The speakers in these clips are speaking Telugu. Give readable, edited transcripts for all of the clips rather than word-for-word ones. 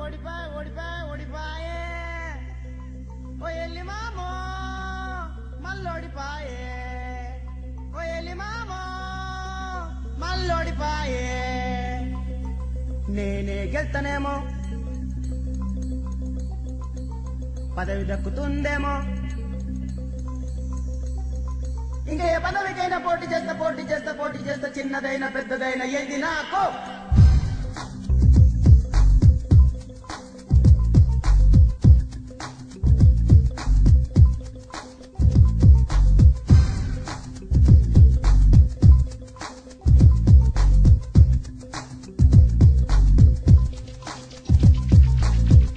ఓడిపాయే ఓడిపాయే ఓ ఎల్లి మామో మల్లోడిపాయే ఓ ఎల్లి మామో మల్లోడిపాయే నేనే గెలుస్తానేమో పదవి దక్కుతుందేమో ఇంకా ఏ పదవికైనా పోటీ చేస్తా చిన్నదైనా పెద్దదైనా ఏది నాకు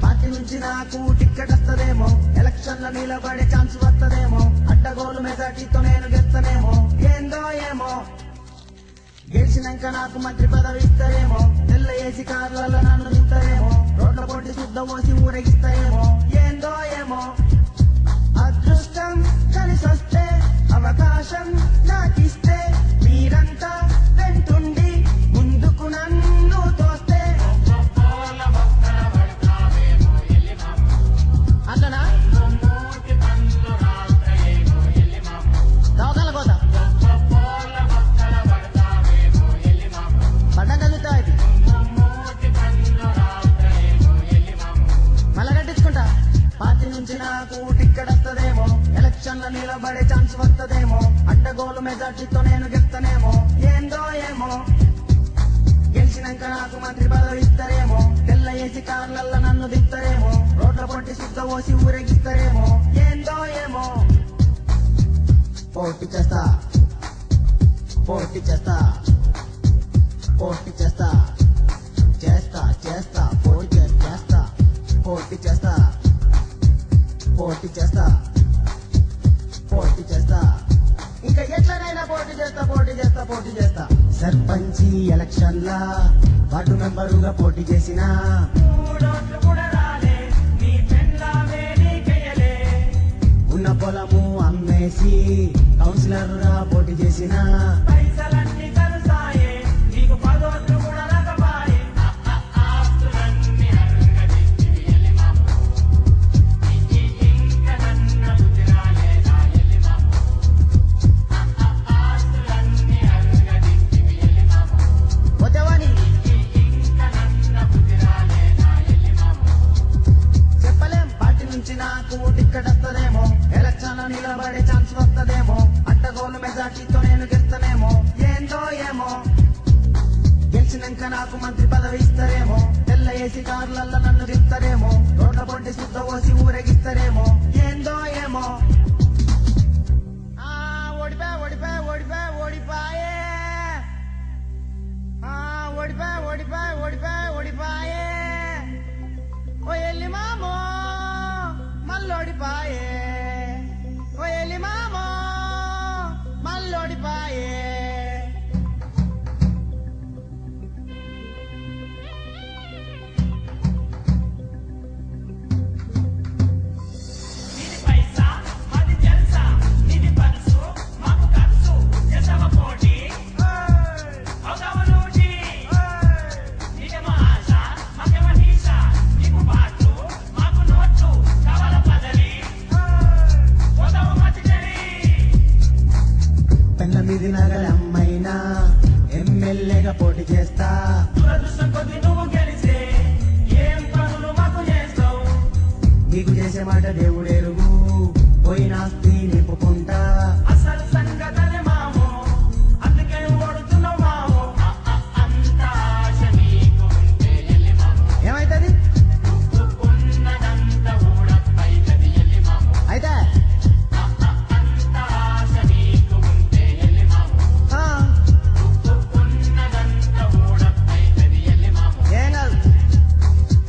పార్టీ నుంచి నాకు టికెట్ వస్తదేమో ఎలక్షన్ల నిలబడే ఛాన్స్ వస్తదేమో అడ్డగోలు మెజార్టీతో నేను గెలుస్తానేమో ఏందో ఏమో గెలిచినాక నాకు మంత్రి పదవి ఇస్తారేమో తెల్ల ఏసి కార్లలో నన్ను దింతారేమో రోడ్ల పొట్టి శుద్ధ పోసి ఊరేగిస్తారేమో ఏందో ఏమో అదృష్టం కలిసొస్తే అవకాశం నాకిస్తే మీరంతా వెంటుండి ముందుకు నన్ను తోస్తే అట్లనా దవకాల కోత పడ్డంగా చూస్తా ఇది మళ్ళా కట్టించుకుంటా పార్టీ నుంచి నాకు టికెట్ వస్తదేమో ఎలక్షన్ల నిలబడే ఛాన్స్ వస్తదేమో అడ్డగోలు మెజార్టీతో నేను గెలుస్తానేమో ఏందో ఏమో గెలిచినాక నాకు మంత్రి పదవి ఇస్తారేమో తెల్ల ఏసి కార్లల్లో నన్ను దింతారేమో రోడ్ల పొట్టి శుద్ధ పోసి ఊరేగిస్తారేమో ఏందో ఏమో పోటీ చేస్తా పోటీ చేస్తా పోటీ చేస్తా చేస్తా చేస్తా పోటీ చేస్తా పోటీ చేస్తా పోటీ చేస్తా పోటీ చేస్తా ఇంకా ఎట్లనైనా పోటీ చేస్తా సర్పంచి ఎలక్షన్లా వార్డు మెంబరుగా పోటీ చేసిన ఉన్న పొలము అమ్మేసి కౌన్సిలర్ గా పోటీ చేసిన చెప్పలేం పార్టీ నుంచి నాకు టికెట్ వస్తదేమో ఎలక్షన్ లో నిలబడే ఛాన్స్ వస్తదేమో అడ్డగోలు మెజార్టీతో నేను గెలుస్తానేమో ఏందో ఏమో గెలిచినాక నాకు మంత్రి పదవి ఇస్తారేమో తెల్ల ఏసి కార్లల్లో నన్ను దింతారేమో రోడ్ల పొట్టి శుద్ధ పోసి ఊరేగిస్తారేమో ఏందో ఏమో ఓడిపాయే ఓ ఎల్లి మామో మల్లోడిపాయే ఓ ఎల్లి మామో మల్లోడిపాయే పెన్న మీది నగల అమ్మైనా ఎమ్మెల్యేగా పోటీ చేస్తా నీకు చేసే మాట దేవుడెరుగు పోయినాస్తి నింపుకుంటా ఏమైతుంది అయితే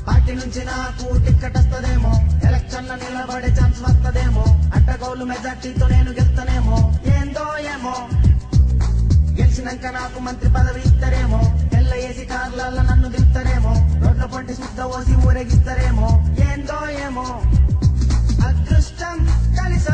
పార్టీ నుంచి నాకు టికెట్ వస్తదేమో ఎలక్షన్ లో నిలబడే ఛాన్స్ వస్తదేమో అడ్డగోలు మెజార్టీతో నేను గెలుస్తానేమో ఏందో ఏమో గెలిచినాక నాకు మంత్రి పదవి ఇస్తారేమో తెల్ల ఏసి కార్లలో నన్ను దింతారేమో రోడ్ల పొట్టి శుద్ధ పోసి ఊరేగిస్తారేమో ఏందో ఏమో అదృష్టం కలిసి